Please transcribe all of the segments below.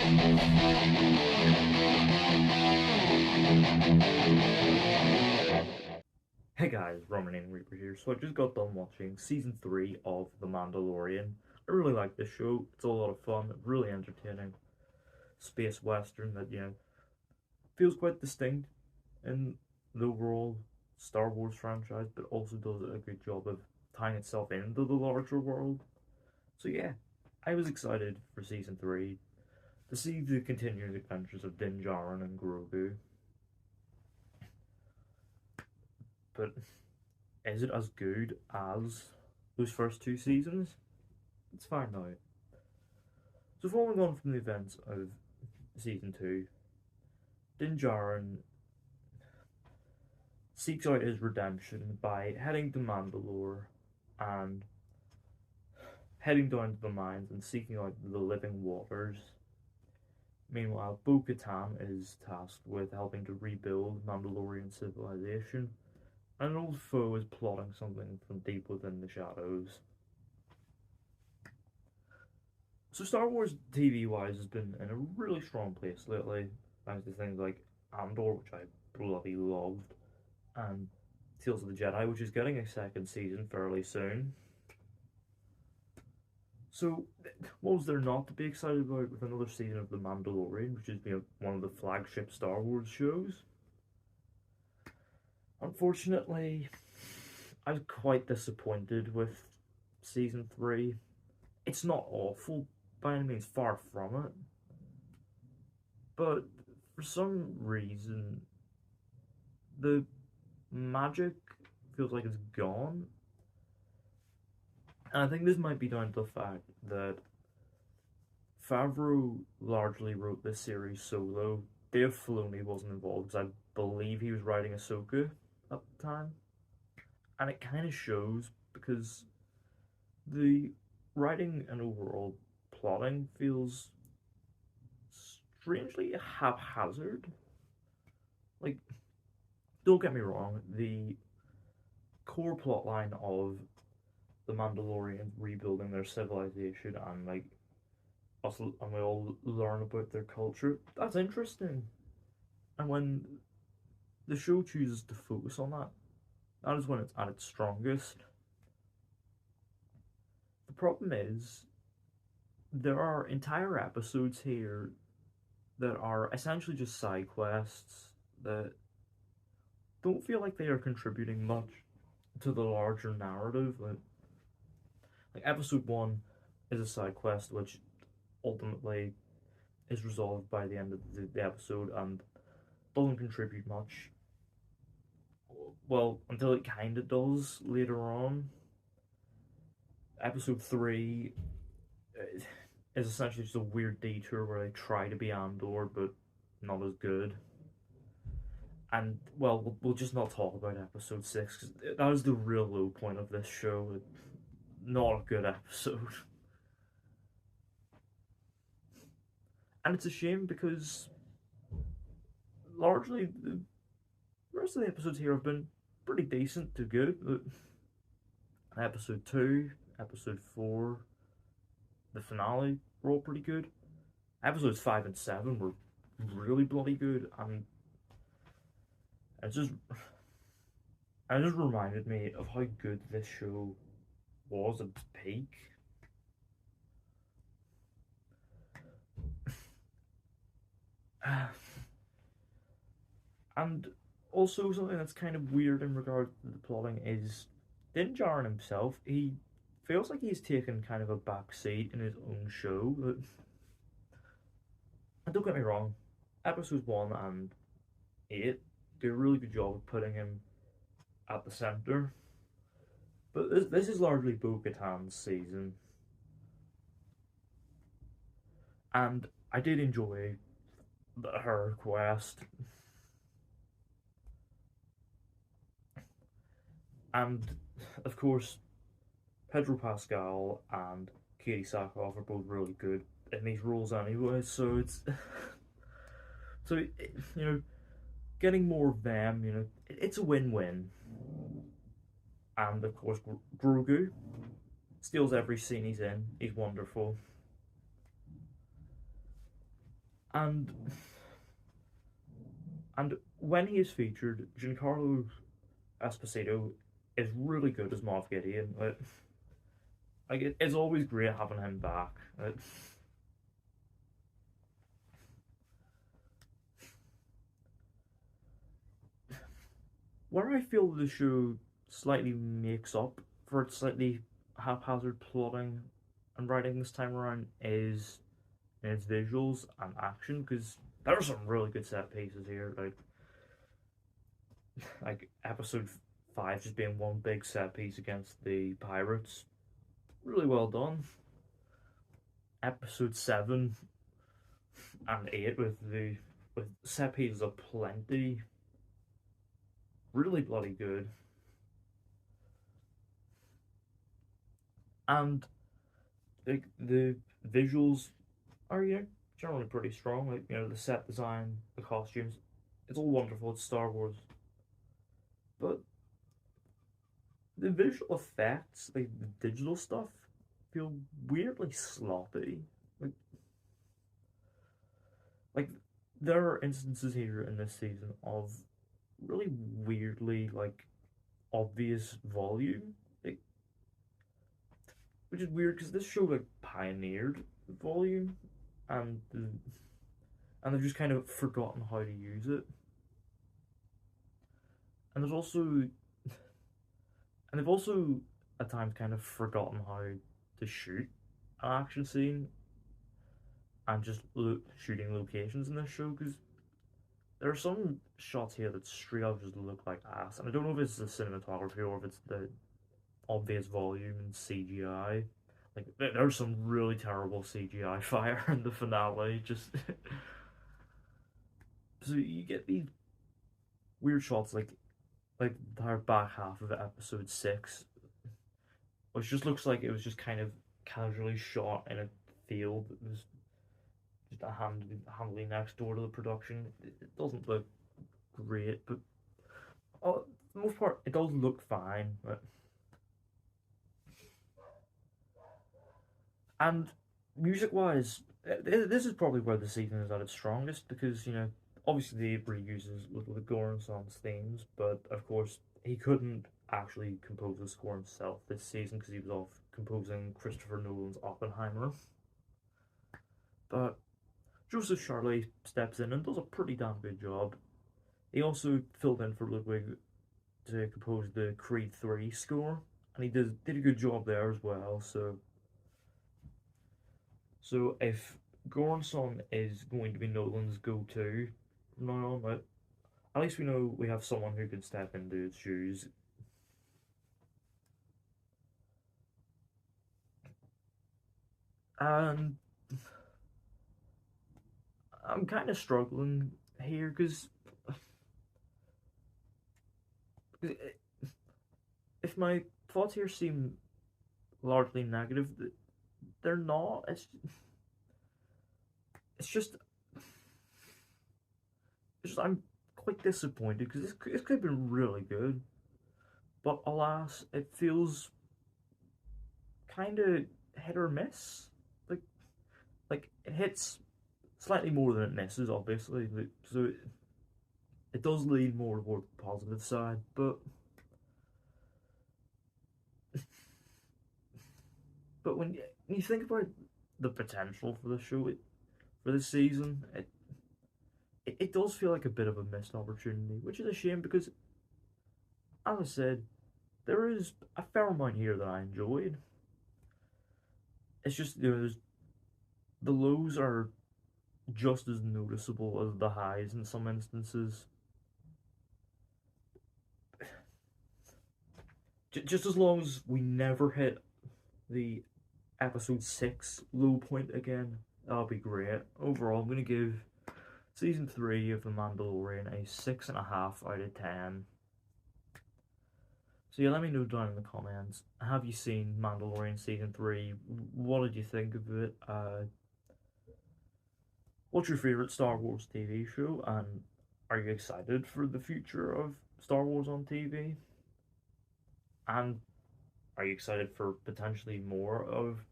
Hey guys, Roman Reaper here. So I just got done watching season 3 of The Mandalorian. I really like this show. It's a lot of fun, really entertaining. Space western that, feels quite distinct in the overall Star Wars franchise, but also does a good job of tying itself into the larger world. So yeah, I was excited for season 3 to see the continuing adventures of Din Djarin and Grogu. But is it as good as those first two seasons? Let's find out. So following on from the events of season 2, Din Djarin seeks out his redemption by heading to Mandalore and heading down to the mines and seeking out the living waters. Meanwhile, Bo-Katan is tasked with helping to rebuild Mandalorian civilization, and an old foe is plotting something from deep within the shadows. So Star Wars TV-wise has been in a really strong place lately, thanks to things like Andor, which I bloody loved, and Tales of the Jedi, which is getting a second season fairly soon. So, what was there not to be excited about with another season of The Mandalorian, which has been one of the flagship Star Wars shows? Unfortunately, I was quite disappointed with season 3. It's not awful by any means, far from it, but for some reason, the magic feels like it's gone. And I think this might be down to the fact that Favreau largely wrote this series solo. Dave Filoni wasn't involved because I believe he was writing Ahsoka at the time. And it kind of shows because the writing and overall plotting feels strangely haphazard. Like, don't get me wrong, the core plotline of the Mandalorians rebuilding their civilization and like us and we all learn about their culture, that's interesting. And when the show chooses to focus on that, that is when it's at its strongest. The problem is there are entire episodes here that are essentially just side quests that don't feel like they are contributing much to the larger narrative. Like episode 1 is a side quest which ultimately is resolved by the end of the episode and doesn't contribute much. Well, until it kind of does later on. Episode 3 is essentially just a weird detour where they try to be Andor but not as good. And well, we'll just not talk about episode 6 because that was the real low point of this show. Not a good episode. And it's a shame because largely the rest of the episodes here have been pretty decent to good. Episode 2, episode 4, the finale were all pretty good. Episodes 5 and 7 were really bloody good, and it just reminded me of how good this show was at its peak. And also something that's kind of weird in regard to the plotting is Din Djarin himself. He feels like he's taken kind of a back seat in his own show. And don't get me wrong, episodes 1 and 8 do a really good job of putting him at the center. But this is largely Bo-Katan's season. And I did enjoy her quest. And of course, Pedro Pascal and Katie Sackhoff are both really good in these roles anyway, so it's so getting more of them, it's a win-win. And of course, Grogu steals every scene he's in. He's wonderful. And and when he is featured, Giancarlo Esposito is really good as Moff Gideon. It's always great having him back. Where I feel the show slightly makes up for its slightly haphazard plotting and writing this time around is in its visuals and action, because there are some really good set pieces here. Like episode 5 just being one big set piece against the pirates, really well done. Episode 7 and 8 with set pieces of plenty, really bloody good. And like the visuals are, generally pretty strong. Like, the set design, the costumes, it's all wonderful. It's Star Wars, but the visual effects, like the digital stuff, feel weirdly sloppy. Like, like there are instances here in this season of really weirdly obvious volume, like, which is weird because this show pioneered volume, and they've just kind of forgotten how to use it. And there's also and they've also at times kind of forgotten how to shoot an action scene and just shooting locations in this show, because there are some shots here that straight up just look like ass, and I don't know if it's the cinematography or if it's the obvious volume and CGI. Like, there's some really terrible CGI fire in the finale. Just so you get these weird shots, like the entire back half of episode 6, which just looks like it was just kind of casually shot in a field that was just handily next door to the production. It doesn't look great, but for the most part, it does look fine. And music wise, this is probably where the season is at its strongest, because obviously it reuses Ludwig Göransson's themes, but of course he couldn't actually compose the score himself this season because he was off composing Christopher Nolan's Oppenheimer. But Joseph Charlie steps in and does a pretty damn good job. He also filled in for Ludwig to compose the Creed 3 score, and he did a good job there as well. So if Göransson is going to be Nolan's go-to from now on, at least we know we have someone who can step into his shoes. And I'm kind of struggling here because if my thoughts here seem largely negative, they're not. It's just I'm quite disappointed because this could have been really good, but alas, it feels kind of hit or miss. Like it hits slightly more than it misses, obviously. So it does lean more toward the positive side, but when you think about the potential for the show, for this season, it does feel like a bit of a missed opportunity, which is a shame because, as I said, there is a fair amount here that I enjoyed. It's just the lows are just as noticeable as the highs in some instances. Just as long as we never hit the episode 6 low point again, that'll be great. Overall, I'm gonna give season 3 of The Mandalorian a 6.5 out of 10. So yeah, let me know down in the comments. Have you seen Mandalorian season 3? What did you think of it? What's your favorite Star Wars TV show? And are you excited for the future of Star Wars on TV? And are you excited for potentially more of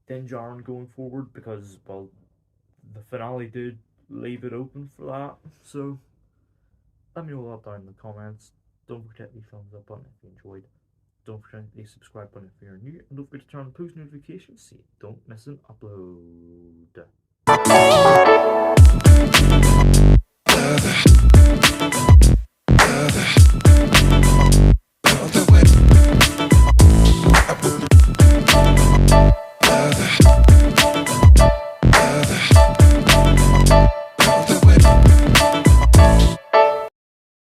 Din Djarin going forward? Because, well, the finale did leave it open for that. So let me know that down in the comments. Don't forget the thumbs up button if you enjoyed. Don't forget the subscribe button if you're new, and don't forget to turn on post notifications so you don't miss an upload.